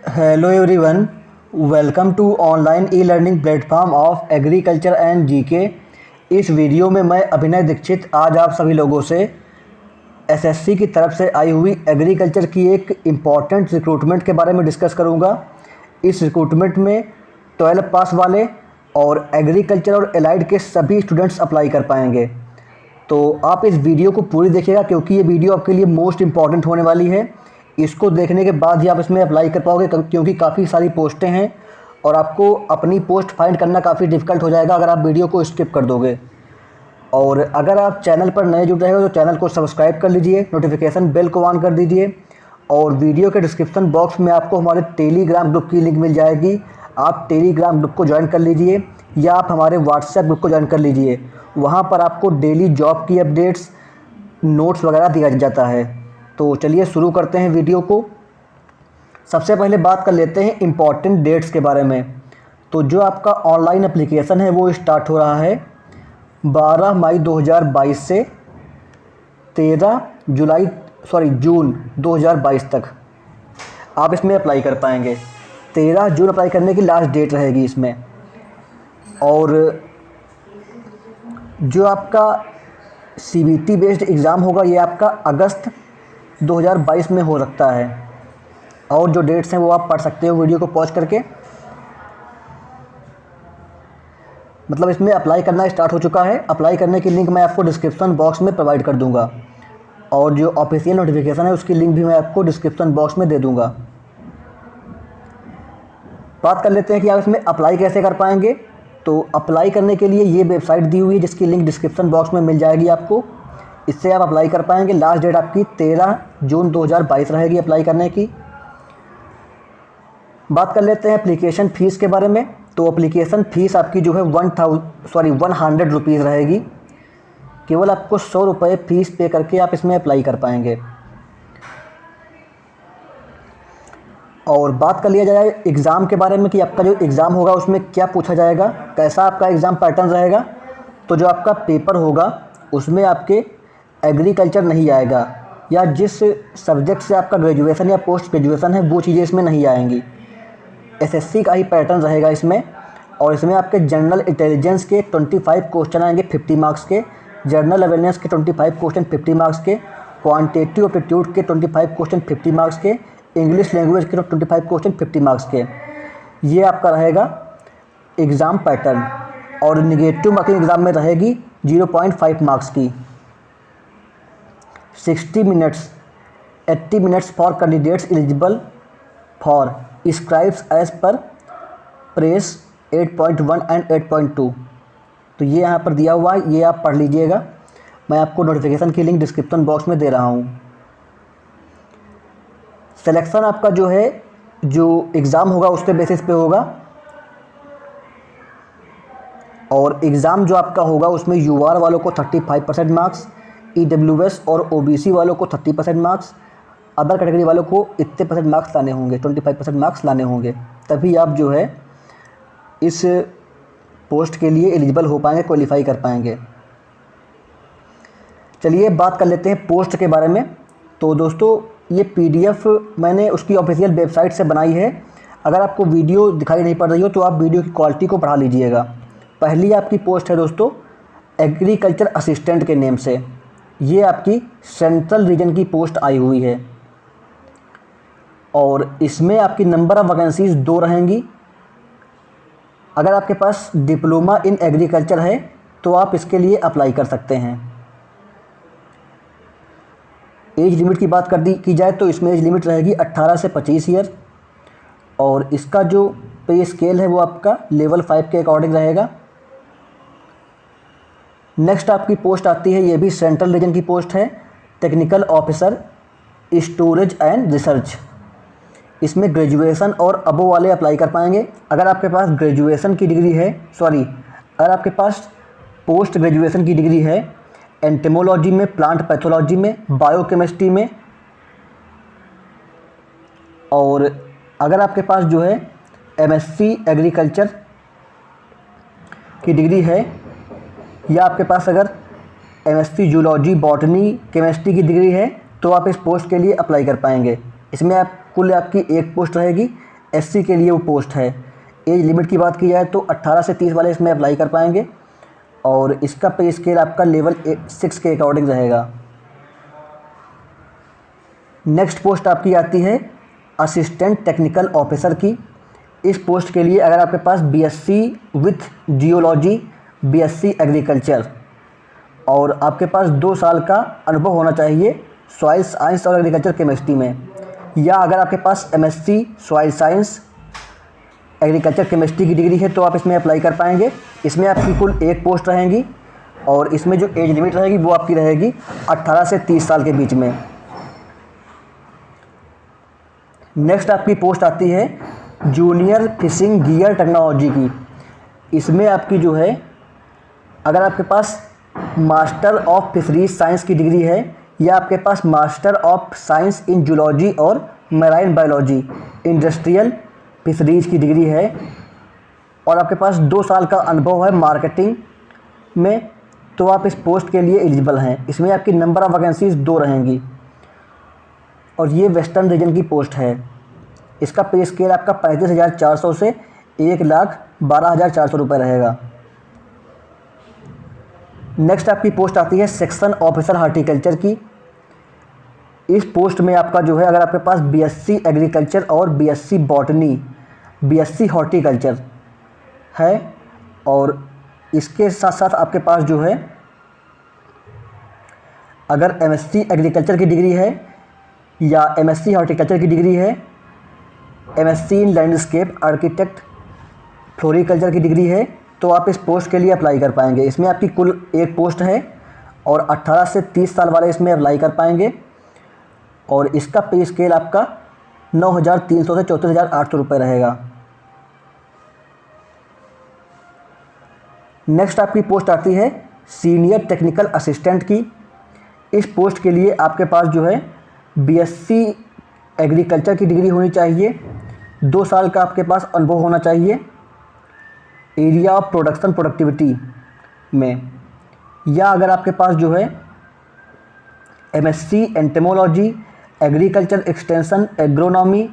Hello everyone, welcome to online e learning platform of agriculture and GK. इस video में मैं अभिनय दीक्षित आज आप सभी लोगों से एसएससी की तरफ से आई हुई एग्रीकल्चर की एक इम्पॉर्टेंट रिक्रूटमेंट के बारे में डिस्कस करूंगा। इस रिक्रूटमेंट में 12 पास वाले और एग्रीकल्चर और एलाइड के सभी स्टूडेंट्स अप्लाई कर पाएंगे। तो आप इस वीडियो को पूरी देखिएगा क्योंकि ये वीडियो आपके लिए मोस्ट इम्पॉर्टेंट होने वाली है। इसको देखने के बाद ही आप इसमें अप्लाई कर पाओगे क्योंकि काफ़ी सारी पोस्टें हैं और आपको अपनी पोस्ट फाइंड करना काफ़ी डिफ़िकल्ट हो जाएगा अगर आप वीडियो को स्किप कर दोगे। और अगर आप चैनल पर नए जुड़ रहे हो तो चैनल को सब्सक्राइब कर लीजिए, नोटिफिकेशन बेल को ऑन कर दीजिए और वीडियो के डिस्क्रिप्शन बॉक्स में आपको हमारे टेलीग्राम ग्रुप की लिंक मिल जाएगी। आप टेलीग्राम ग्रुप को ज्वाइन कर लीजिए या आप हमारे व्हाट्सएप ग्रुप को ज्वाइन कर लीजिए। वहाँ पर आपको डेली जॉब की अपडेट्स, नोट्स वगैरह दिया जाता है। तो चलिए शुरू करते हैं वीडियो को। सबसे पहले बात कर लेते हैं इम्पॉर्टेंट डेट्स के बारे में। तो जो आपका ऑनलाइन एप्लीकेशन है वो स्टार्ट हो रहा है 12 मई 2022 से 13 जून 2022 तक आप इसमें अप्लाई कर पाएंगे। 13 जून अप्लाई करने की लास्ट डेट रहेगी इसमें। और जो आपका सीबीटी बेस्ड एग्ज़ाम होगा ये आपका अगस्त 2022 में हो सकता है। और जो डेट्स हैं वो आप पढ़ सकते हो वीडियो को पॉज करके। मतलब इसमें अप्लाई करना स्टार्ट हो चुका है। अप्लाई करने की लिंक मैं आपको डिस्क्रिप्शन बॉक्स में प्रोवाइड कर दूंगा और जो ऑफिशियल नोटिफिकेशन है उसकी लिंक भी मैं आपको डिस्क्रिप्शन बॉक्स में दे दूंगा। बात कर लेते हैं कि आप इसमें अप्लाई कैसे कर पाएंगे। तो अप्लाई करने के लिए ये वेबसाइट दी हुई है जिसकी लिंक डिस्क्रिप्शन बॉक्स में मिल जाएगी आपको। इससे आप अप्लाई कर पाएंगे। लास्ट डेट आपकी 13 जून 2022 रहेगी अप्लाई करने की। बात कर लेते हैं एप्लीकेशन फ़ीस के बारे में। तो एप्लीकेशन फ़ीस आपकी जो है 100 रुपीज़ रहेगी। केवल आपको 100 रुपये फ़ीस पे करके आप इसमें अप्लाई कर पाएंगे। और बात कर लिया जाए एग्ज़ाम के बारे में कि आपका जो एग्ज़ाम होगा उसमें क्या पूछा जाएगा, कैसा आपका एग्ज़ाम पैटर्न रहेगा। तो जो आपका पेपर होगा उसमें आपके एग्रीकल्चर नहीं आएगा या जिस सब्जेक्ट से आपका ग्रेजुएशन या पोस्ट ग्रेजुएशन है वो चीज़ें इसमें नहीं आएंगी। एसएससी का ही पैटर्न रहेगा इसमें। और इसमें आपके जनरल इंटेलिजेंस के 25 क्वेश्चन आएंगे 50 मार्क्स के, जनरल अवेयरनेस के 25 क्वेश्चन 50 मार्क्स के, क्वांटिटेटिव एप्टीट्यूड के 25 क्वेश्चन 50 मार्क्स के, इंग्लिश लैंग्वेज के 25 क्वेश्चन 50 मार्क्स के। ये आपका रहेगा एग्ज़ाम पैटर्न। और निगेटिव मार्किंग एग्ज़ाम में रहेगी 0.5 मार्क्स की। 60 minutes 80 minutes for candidates eligible for scribes as per press 8.1 and 8.2। तो ये यहाँ पर दिया हुआ है, ये आप पढ़ लीजिएगा। मैं आपको नोटिफिकेशन की लिंक डिस्क्रिप्शन बॉक्स में दे रहा हूँ। सिलेक्शन आपका जो है जो एग्ज़ाम होगा उसके बेसिस पे होगा। और एग्ज़ाम जो आपका होगा उसमें यूआर वालों को 35% मार्क्स, ईडब्ल्यूएस और ओबीसी वालों को 30% मार्क्स, अदर कैटेगरी वालों को इतने % मार्क्स लाने होंगे, 25% मार्क्स लाने होंगे। तभी आप जो है इस पोस्ट के लिए एलिजिबल हो पाएंगे, क्वालिफाई कर पाएंगे। चलिए बात कर लेते हैं पोस्ट के बारे में। तो दोस्तों ये पीडीएफ मैंने उसकी ऑफिशियल वेबसाइट से बनाई है। अगर आपको वीडियो दिखाई नहीं पड़ रही हो तो आप वीडियो की क्वालिटी को बढ़ा लीजिएगा। पहली आपकी पोस्ट है दोस्तों एग्रीकल्चर असिस्टेंट के नेम से। ये आपकी सेंट्रल रीजन की पोस्ट आई हुई है और इसमें आपकी नंबर ऑफ़ वैकेंसीज 2 रहेंगी। अगर आपके पास डिप्लोमा इन एग्रीकल्चर है तो आप इसके लिए अप्लाई कर सकते हैं। एज लिमिट की बात की जाए तो इसमें एज लिमिट रहेगी 18 से 25 ईयर। और इसका जो पे स्केल है वो आपका लेवल 5 के अकॉर्डिंग रहेगा। नेक्स्ट आपकी पोस्ट आती है, ये भी सेंट्रल रीजन की पोस्ट है, technical officer storage and research. इसमें ग्रेजुएशन और अबो वाले अप्लाई कर पाएंगे। अगर आपके पास ग्रेजुएशन की डिग्री है, अगर आपके पास पोस्ट ग्रेजुएशन की डिग्री है एंटेमोलॉजी में, प्लांट पैथोलॉजी में, बायोकेमिस्ट्री में, और अगर आपके पास जो है एमएससी एग्रीकल्चर की डिग्री है या आपके पास अगर एमएससी जूलॉजी, बॉटनी, केमिस्ट्री की डिग्री है तो आप इस पोस्ट के लिए अप्लाई कर पाएंगे। इसमें आप कुल आपकी एक पोस्ट रहेगी, एससी के लिए वो पोस्ट है। एज लिमिट की बात की जाए तो 18 से 30 वाले इसमें अप्लाई कर पाएंगे और इसका पे स्केल आपका लेवल 6 के अकॉर्डिंग रहेगा। नेक्स्ट पोस्ट आपकी आती है असिस्टेंट टेक्निकल ऑफिसर की। इस पोस्ट के लिए अगर आपके पास BSc with geology, BSc agriculture और आपके पास 2 साल का अनुभव होना चाहिए सॉइल साइंस और एग्रीकल्चर केमिस्ट्री में, या अगर आपके पास MSc soil science agriculture chemistry की डिग्री है तो आप इसमें अप्लाई कर पाएंगे। इसमें आपकी कुल 1 पोस्ट रहेंगी और इसमें जो एज लिमिट रहेगी वो आपकी रहेगी 18 से 30 साल के बीच में। नेक्स्ट आपकी पोस्ट आती है जूनियर फिशिंग गियर टेक्नोलॉजी की। इसमें आपकी जो है, अगर आपके पास मास्टर ऑफ फिशरीज साइंस की डिग्री है या आपके पास master of science in zoology और मैराइन बायोलॉजी इंडस्ट्रियल फिशरीज की डिग्री है और आपके पास 2 साल का अनुभव है मार्केटिंग में, तो आप इस पोस्ट के लिए एलिजिबल हैं। इसमें आपकी नंबर ऑफ़ वैकेंसीज 2 रहेंगी और ये वेस्टर्न रीजन की पोस्ट है। इसका पे स्केल आपका 35,400 से 1,12,400 रुपये रहेगा। नेक्स्ट आपकी पोस्ट आती है सेक्शन ऑफिसर हार्टिकल्चर की। इस पोस्ट में आपका जो है, अगर आपके पास बीएससी एग्रीकल्चर और बीएससी बॉटनी, बीएससी हॉर्टिकल्चर है और इसके साथ साथ आपके पास जो है, अगर एमएससी एग्रीकल्चर की डिग्री है या एमएससी हॉर्टिकल्चर की डिग्री है, MSc in landscape architect floriculture की डिग्री है तो आप इस पोस्ट के लिए अप्लाई कर पाएंगे। इसमें आपकी कुल 1 पोस्ट है और 18 से 30 साल वाले इसमें अप्लाई कर पाएंगे और इसका पे स्केल आपका 9,300 से 34,800 रुपये रहेगा। नेक्स्ट आपकी पोस्ट आती है सीनियर टेक्निकल असिस्टेंट की। इस पोस्ट के लिए आपके पास जो है बीएससी एग्रीकल्चर की डिग्री होनी चाहिए, 2 साल का आपके पास अनुभव होना चाहिए एरिया ऑफ प्रोडक्शन प्रोडक्टिविटी में, या अगर आपके पास जो है MSc entomology, agriculture extension, agronomy,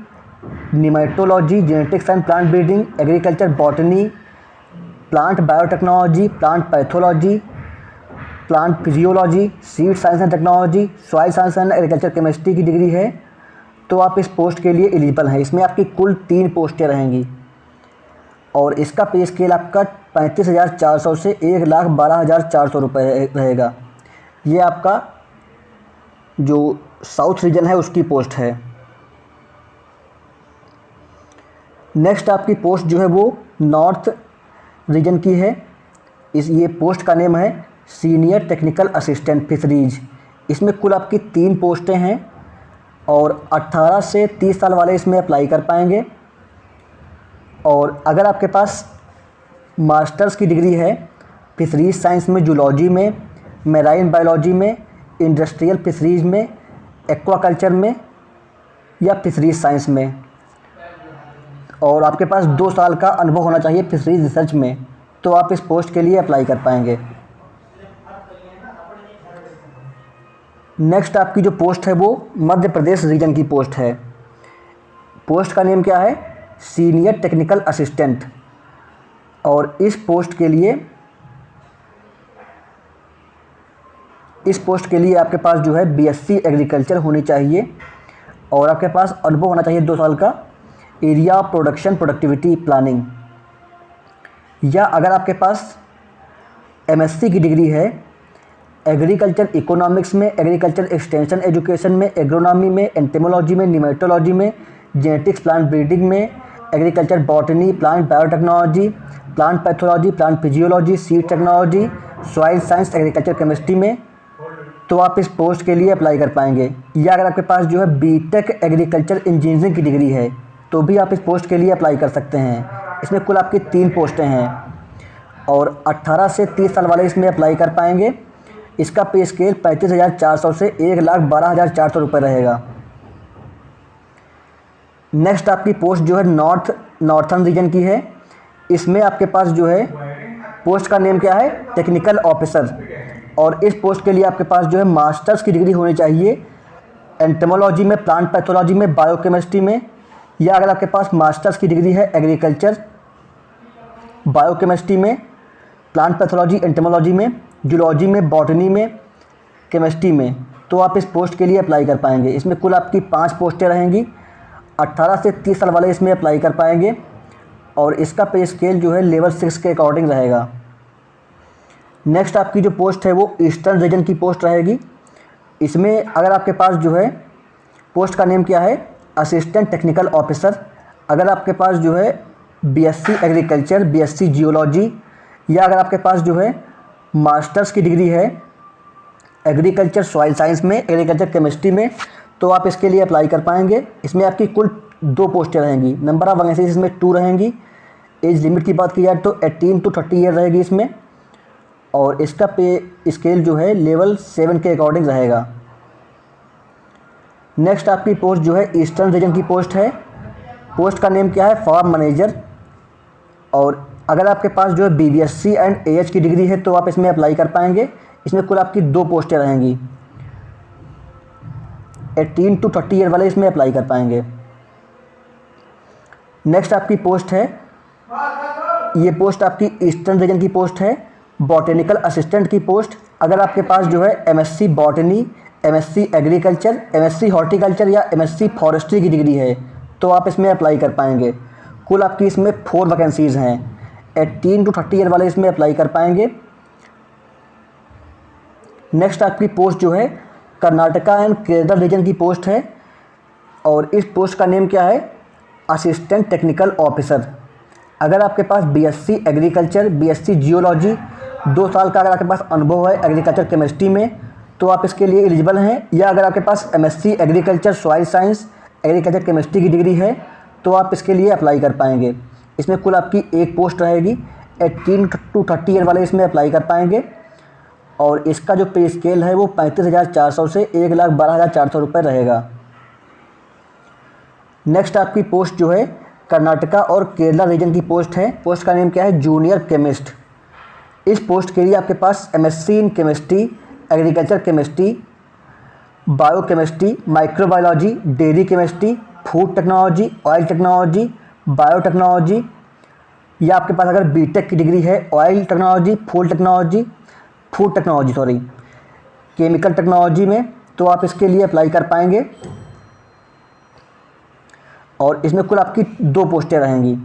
nematology, genetics and plant breeding, agriculture botany, plant biotechnology, plant pathology, plant physiology, seed science and technology, soil science and agriculture chemistry की degree है तो आप इस पोस्ट के लिए एलिजिबल हैं। इसमें आपकी कुल 3 पोस्टें रहेंगी और इसका पे स्केल आपका 35,400 से 1,12,400 रुपये रहेगा। ये आपका जो साउथ रीजन है उसकी पोस्ट है। नेक्स्ट आपकी पोस्ट जो है वो नॉर्थ रीजन की है। ये पोस्ट का नेम है सीनियर टेक्निकल असिस्टेंट फिशरीज। इसमें कुल आपकी 3 पोस्टें हैं और 18 से 30 साल वाले इसमें अप्लाई कर पाएंगे और अगर आपके पास मास्टर्स की डिग्री है फिशरीज साइंस में, जूलॉजी में, मैराइन बायोलॉजी में, इंडस्ट्रियल फिशरीज में, एक्वाकल्चर में या फिशरीज साइंस में और आपके पास 2 साल का अनुभव होना चाहिए फिशरीज रिसर्च में, तो आप इस पोस्ट के लिए अप्लाई कर पाएंगे। नेक्स्ट आपकी जो पोस्ट है वो मध्य प्रदेश रीजन की पोस्ट है। पोस्ट का नेम क्या है? Senior technical assistant. और इस पोस्ट के लिए आपके पास जो है बीएससी एग्रीकल्चर होनी चाहिए और आपके पास अनुभव होना चाहिए 2 साल का एरिया प्रोडक्शन प्रोडक्टिविटी प्लानिंग, या अगर आपके पास एमएससी की डिग्री है एग्रीकल्चर इकोनॉमिक्स में, एग्रीकल्चर एक्सटेंशन एजुकेशन में, एग्रोनॉमी में, एंटेमोलॉजी में, निमेटोलॉजी में, जेनेटिक्स प्लांट ब्रीडिंग में, agriculture botany, plant biotechnology, plant pathology, plant physiology, seed technology, soil science, agriculture chemistry में, तो आप इस पोस्ट के लिए अप्लाई कर पाएंगे। या अगर आपके पास जो है बीटेक एग्रीकल्चर इंजीनियरिंग की डिग्री है तो भी आप इस पोस्ट के लिए अप्लाई कर सकते हैं। इसमें कुल आपकी 3 पोस्टें हैं और 18 से 30 साल वाले इसमें अप्लाई कर पाएंगे। इसका पे स्केल 35,400 से 1,12,400 रुपये रहेगा। नेक्स्ट आपकी पोस्ट जो है नॉर्थर्न रीजन की है। इसमें आपके पास जो है पोस्ट का नेम क्या है? Technical officer. और इस पोस्ट के लिए आपके पास जो है मास्टर्स की डिग्री होनी चाहिए एंटेमोलॉजी में, प्लांट पैथोलॉजी में, बायोकेमिस्ट्री में, या अगर आपके पास मास्टर्स की डिग्री है एग्रीकल्चर, बायोकेमिस्ट्री में, प्लांट पैथोलॉजी एंटोमोलॉजी में, जूलॉजी में, बॉटनी में, केमिस्ट्री में, तो आप इस पोस्ट के लिए अप्लाई कर पाएंगे। इसमें कुल आपकी 5 पोस्टें रहेंगी। 18 से 30 साल वाले इसमें अप्लाई कर पाएंगे और इसका पे स्केल जो है लेवल 6 के अकॉर्डिंग रहेगा। नेक्स्ट आपकी जो पोस्ट है वो ईस्टर्न रीजन की पोस्ट रहेगी। इसमें अगर आपके पास जो है पोस्ट का नेम क्या है, असिस्टेंट टेक्निकल ऑफिसर। अगर आपके पास जो है बीएससी एग्रीकल्चर, बीएससी जियोलॉजी या अगर आपके पास जो है मास्टर्स की डिग्री है एग्रीकल्चर सॉइल साइंस में, एग्रीकल्चर केमिस्ट्री में, तो आप इसके लिए अप्लाई कर पाएंगे। इसमें आपकी कुल 2 पोस्टें रहेंगी। नंबर ऑफ वैकेंसीज इसमें 2 रहेंगी। एज लिमिट की बात की जाए तो 18 to 30 ईयर रहेगी इसमें और इसका पे स्केल जो है लेवल 7 के अकॉर्डिंग रहेगा। नेक्स्ट आपकी पोस्ट जो है ईस्टर्न रीजन की पोस्ट है। पोस्ट का नेम क्या है, फार्म मैनेजर। और अगर आपके पास जो है बीबीएससी एंड एएच की डिग्री है तो आप इसमें अप्लाई कर पाएंगे। इसमें कुल आपकी 2 पोस्टें रहेंगी। 18 to 30 ईयर वाले इसमें अप्लाई कर पाएंगे। नेक्स्ट आपकी पोस्ट है, ये पोस्ट आपकी ईस्टर्न रीजन की पोस्ट है, बॉटेनिकल असिस्टेंट की पोस्ट। अगर आपके पास जो है MSc botany, MSc agriculture, MSc horticulture या एमएससी फॉरेस्ट्री की डिग्री है तो आप इसमें अप्लाई कर पाएंगे। कुल आपकी इसमें 4 वैकेंसीज़ हैं। 18 to 30 ईयर वाले इसमें अप्लाई कर पाएंगे। नेक्स्ट आपकी पोस्ट जो है कर्नाटका एंड केरला रीजन की पोस्ट है और इस पोस्ट का नेम क्या है, असिस्टेंट टेक्निकल ऑफिसर। अगर आपके पास बीएससी एग्रीकल्चर, बीएससी जियोलॉजी 2 साल का अगर आपके पास अनुभव है एग्रीकल्चर केमिस्ट्री में तो आप इसके लिए एलिजिबल हैं। या अगर आपके पास MSc agriculture soil science, agriculture chemistry की डिग्री है तो आप इसके लिए अप्लाई कर पाएंगे। इसमें कुल आपकी 1 पोस्ट रहेगी। 18 to 30 ईयर वाले इसमें अप्लाई कर पाएंगे और इसका जो पे स्केल है वो 35,400 से 1,12,400 रुपये रहेगा। नेक्स्ट आपकी पोस्ट जो है कर्नाटका और केरला रीजन की पोस्ट है। पोस्ट का नेम क्या है, जूनियर केमिस्ट। इस पोस्ट के लिए आपके पास MSc in chemistry, agriculture chemistry, biochemistry, microbiology, dairy chemistry, food technology, oil technology, biotechnology या आपके पास अगर बीटेक की डिग्री है oil technology, food technology chemical technology में, तो आप इसके लिए अप्लाई कर पाएंगे और इसमें कुल आपकी 2 पोस्टें रहेंगी।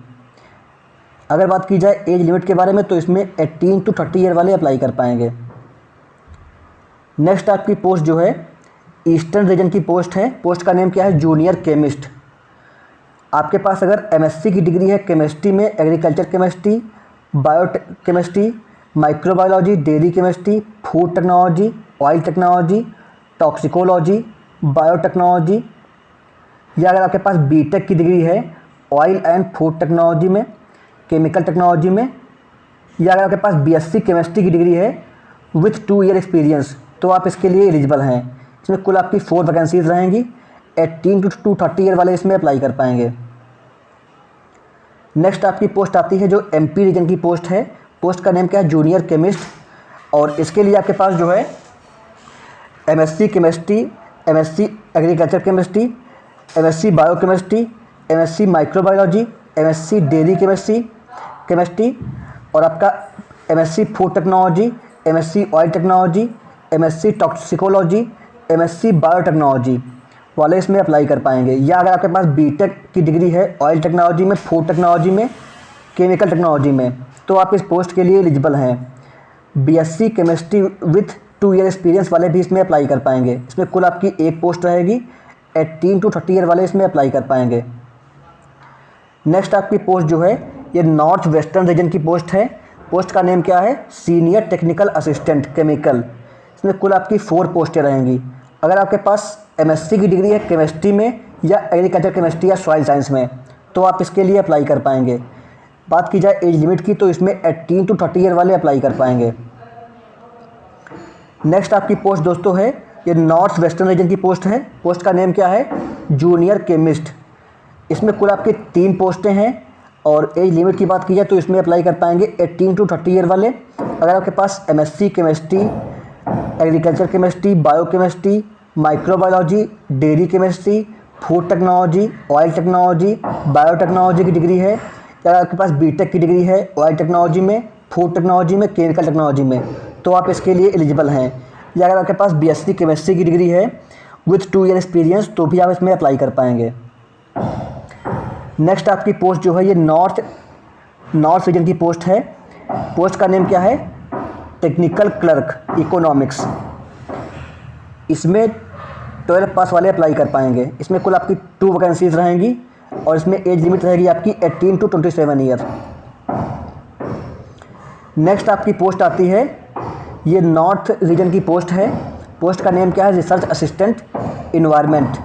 अगर बात की जाए एज लिमिट के बारे में तो इसमें 18 to 30 ईयर वाले अप्लाई कर पाएंगे। नेक्स्ट आपकी पोस्ट जो है ईस्टर्न रीजन की पोस्ट है। पोस्ट का नेम क्या है, जूनियर केमिस्ट। आपके पास अगर एमएससी की डिग्री है केमिस्ट्री में, agriculture chemistry, biochemistry, microbiology, dairy chemistry, food technology, oil technology, toxicology, biotechnology या अगर आपके पास बीटेक की डिग्री है ऑयल एंड फूड टेक्नोलॉजी में, केमिकल टेक्नोलॉजी में या अगर आपके पास बीएससी केमिस्ट्री की डिग्री है विथ 2 ईयर एक्सपीरियंस तो आप इसके लिए एलिजिबल हैं। इसमें कुल आपकी 4 वैकेंसीज रहेंगी। 18 to 30 ईयर वाले इसमें अप्लाई कर पाएंगे। नेक्स्ट आपकी पोस्ट आती है जो एमपी रीजन की पोस्ट है। पोस्ट का नेम क्या है, जूनियर केमिस्ट। और इसके लिए आपके पास जो है MSc chemistry, MSc agriculture chemistry, MSc biochemistry, MSc microbiology, MSc dairy chemistry और आपका MSc food technology, MSc oil technology, MSc toxicology, MSc biotechnology वाले इसमें अप्लाई कर पाएंगे। या अगर आपके पास बीटेक की डिग्री है ऑयल टेक्नोलॉजी में, फूड टेक्नोलॉजी में, केमिकल टेक्नोलॉजी में तो आप इस पोस्ट के लिए एलिजिबल हैं। BSc chemistry with 2 year experience वाले भी इसमें अप्लाई कर पाएंगे। इसमें कुल आपकी 1 पोस्ट रहेगी। 18 to 30 ईयर वाले इसमें अप्लाई कर पाएंगे। नेक्स्ट आपकी पोस्ट जो है ये नॉर्थ वेस्टर्न रीजन की पोस्ट है। पोस्ट का नेम क्या है, सीनियर टेक्निकल असिस्टेंट केमिकल। इसमें कुल आपकी 4 पोस्टें रहेंगी। अगर आपके पास एमएससी की डिग्री है केमिस्ट्री में या एग्रीकल्चर केमिस्ट्री या सॉइल साइंस में तो आप इसके लिए अप्लाई कर पाएंगे। बात की जाए एज लिमिट की तो इसमें 18 to 30 ईयर वाले अप्लाई कर पाएंगे। नेक्स्ट आपकी पोस्ट दोस्तों है ये नॉर्थ वेस्टर्न रीजन की पोस्ट है। पोस्ट का नेम क्या है, जूनियर केमिस्ट। इसमें कुल आपकी 3 पोस्टें हैं और एज लिमिट की बात की जाए तो इसमें अप्लाई कर पाएंगे 18 to 30 ईयर वाले। अगर आपके पास MSc chemistry, agriculture chemistry, biochemistry, microbiology, dairy chemistry, food technology, oil technology, biotechnology की डिग्री है, या आपके पास बीटेक की डिग्री है ऑयल टेक्नोलॉजी में, फूड टेक्नोलॉजी में, केमिकल टेक्नोलॉजी में, तो आप इसके लिए एलिजिबल हैं। या अगर आपके पास बीएससी केमिस्ट्री की डिग्री है विथ 2 ईयर एक्सपीरियंस, तो भी आप इसमें अप्लाई कर पाएंगे। नेक्स्ट आपकी पोस्ट जो है ये नॉर्थ रीजन की पोस्ट है। पोस्ट का नेम क्या है? Technical clerk economics. इसमें 12 पास वाले अप्लाई कर पाएंगे। इसमें कुल आपकी 2 वैकेंसीज रहेंगी और इसमें एज लिमिट रहेगी आपकी 18 to 27 ईयर। नेक्स्ट आपकी पोस्ट आती है, ये नॉर्थ रीजन की पोस्ट है। पोस्ट का नेम क्या है? Research assistant environment.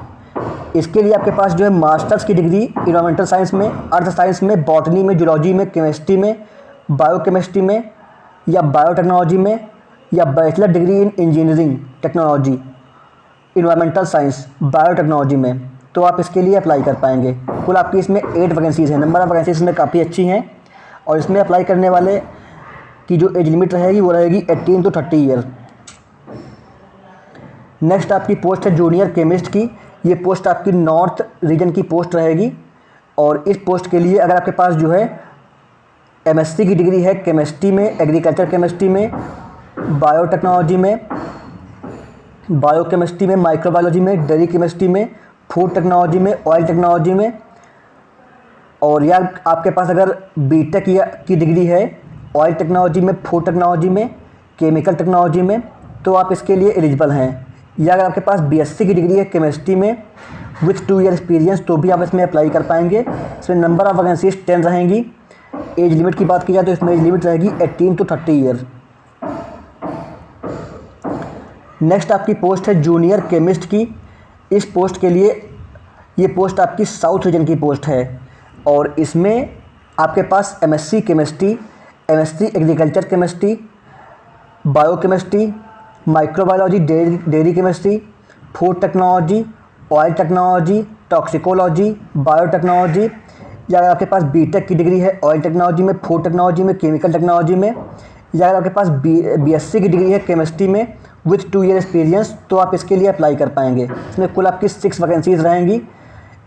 इसके लिए आपके पास जो है मास्टर्स की डिग्री इन्वायरमेंटल साइंस में, अर्थ साइंस में, बॉटनी में, जूलॉजी में, केमिस्ट्री में, बायोकेमिस्ट्री में या बायोटेक्नोलॉजी में, या bachelor degree in engineering technology environmental science biotechnology में, तो आप इसके लिए अप्लाई कर पाएंगे। कुल आपकी इसमें 8 वैकेंसीज़ हैं। नंबर ऑफ़ वैकेंसीज में काफ़ी अच्छी हैं और इसमें अप्लाई करने वाले की जो एज लिमिट रहेगी वो रहेगी 18 to 30 ईयर। नेक्स्ट आपकी पोस्ट है जूनियर केमिस्ट की। ये पोस्ट आपकी नॉर्थ रीजन की पोस्ट रहेगी और इस पोस्ट के लिए अगर आपके पास जो है एमएससी की डिग्री है केमिस्ट्री में, एग्रीकल्चर केमिस्ट्री में, बायोटेक्नोलॉजी में, बायोकेमिस्ट्री में, माइक्रोबायोलॉजी में, डेयरी केमिस्ट्री में, फूड टेक्नोलॉजी में, ऑयल टेक्नोलॉजी में, और या आपके पास अगर बीटेक की डिग्री है ऑयल टेक्नोलॉजी में, फूड टेक्नोलॉजी में, केमिकल टेक्नोलॉजी में, तो आप इसके लिए एलिजिबल हैं। या अगर आपके पास बीएससी की डिग्री है केमिस्ट्री में विथ 2 ईयर एक्सपीरियंस, तो भी आप इसमें अप्लाई कर पाएंगे। इसमें नंबर ऑफ़ वैकेंसीज 10 रहेंगी। एज लिमिट की बात की जाए तो इसमें एज लिमिट रहेगी 18 to 30 ईयर। नेक्स्ट आपकी पोस्ट है जूनियर केमिस्ट की। इस पोस्ट के लिए ये पोस्ट आपकी साउथ रीजन की पोस्ट है और इसमें आपके पास MSc chemistry, MSc agriculture chemistry, biochemistry, microbiology, dairy chemistry, food technology, oil technology, toxicology, biotechnology, या अगर आपके पास बीटेक की डिग्री है ऑयल टेक्नोलॉजी में, फूड टेक्नोलॉजी में, केमिकल टेक्नोलॉजी में, या अगर आपके पास बीएससी की डिग्री है केमिस्ट्री में विथ 2 ईयर एक्सपीरियंस, तो आप इसके लिए अप्लाई कर पाएंगे। इसमें कुल आपकी 6 वैकेंसीज रहेंगी।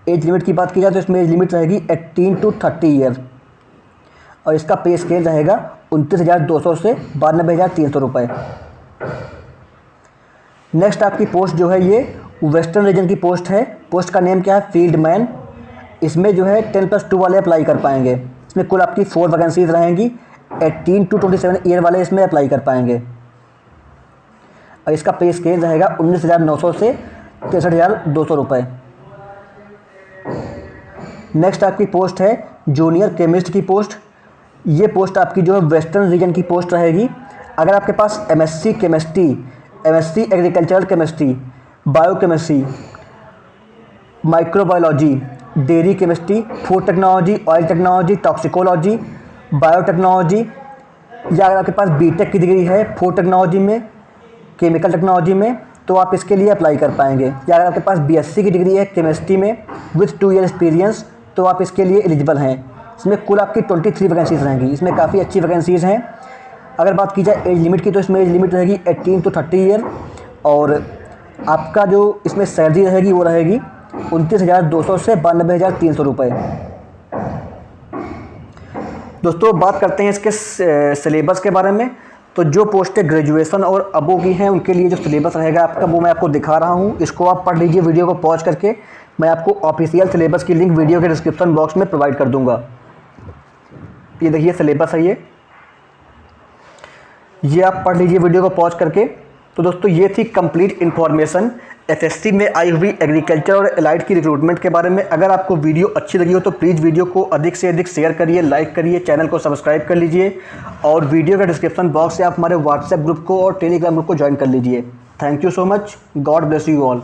एज लिमिट की बात की जाए तो इसमें एज लिमिट रहेगी 18 to 30 ईयर और इसका पे स्केल रहेगा 29,200 से 92,300 रुपये। नेक्स्ट आपकी पोस्ट जो है ये वेस्टर्न रीजन की पोस्ट है। पोस्ट का नेम क्या है? Field man. इसमें जो है 10+2 वाले अप्लाई कर पाएंगे। इसमें कुल आपकी 4 वैकेंसीज रहेंगी। 18 to 27 ईयर वाले इसमें अप्लाई कर पाएंगे और इसका पे स्केल रहेगा 19,900 से 63,200 रुपये। नेक्स्ट आपकी पोस्ट है जूनियर केमिस्ट की पोस्ट। ये पोस्ट आपकी जो है वेस्टर्न रीजन की पोस्ट रहेगी। अगर आपके पास MSc chemistry, MSc agricultural chemistry, biochemistry, microbiology, dairy chemistry, food technology, oil technology, toxicology, biotechnology, या अगर आपके पास बीटेक की डिग्री है फूड टेक्नोलॉजी में, केमिकल टेक्नोलॉजी में, तो आप इसके लिए अप्लाई कर पाएंगे। या अगर आपके पास बीएससी की डिग्री है केमिस्ट्री में विथ 2 ईयर एक्सपीरियंस, तो आप इसके लिए एलिजिबल हैं। इसमें कुल आपकी 23 वैकेंसीज रहेंगी। इसमें काफ़ी अच्छी वैकेंसीज हैं। अगर बात की जाए एज लिमिट की तो इसमें एज लिमिट रहेगी 18 to 30 ईयर और आपका जो इसमें सैलरी रहेगी वो रहेगी 29,200 से 92,300 रुपये। दोस्तों बात करते हैं इसके सिलेबस के बारे में। तो जो पोस्टें ग्रेजुएशन और अबो की हैं उनके लिए जो सिलेबस रहेगा आपका वो मैं आपको दिखा रहा हूँ। इसको आप पढ़ लीजिए वीडियो को पॉज करके। मैं आपको ऑफिशियल सिलेबस की लिंक वीडियो के डिस्क्रिप्शन बॉक्स में प्रोवाइड कर दूंगा। ये देखिए सिलेबस है ये आप पढ़ लीजिए वीडियो को पॉज करके। तो दोस्तों ये थी कंप्लीट इन्फॉर्मेशन एसएससी में आई हुई एग्रीकल्चर और एलाइड की रिक्रूटमेंट के बारे में। अगर आपको वीडियो अच्छी लगी हो तो प्लीज़ वीडियो को अधिक से अधिक शेयर करिए, लाइक करिए, चैनल को सब्सक्राइब कर लीजिए और वीडियो के डिस्क्रिप्शन बॉक्स से आप हमारे व्हाट्सएप ग्रुप को और टेलीग्राम ग्रुप को ज्वाइन कर लीजिए। Thank you so much. God bless you all.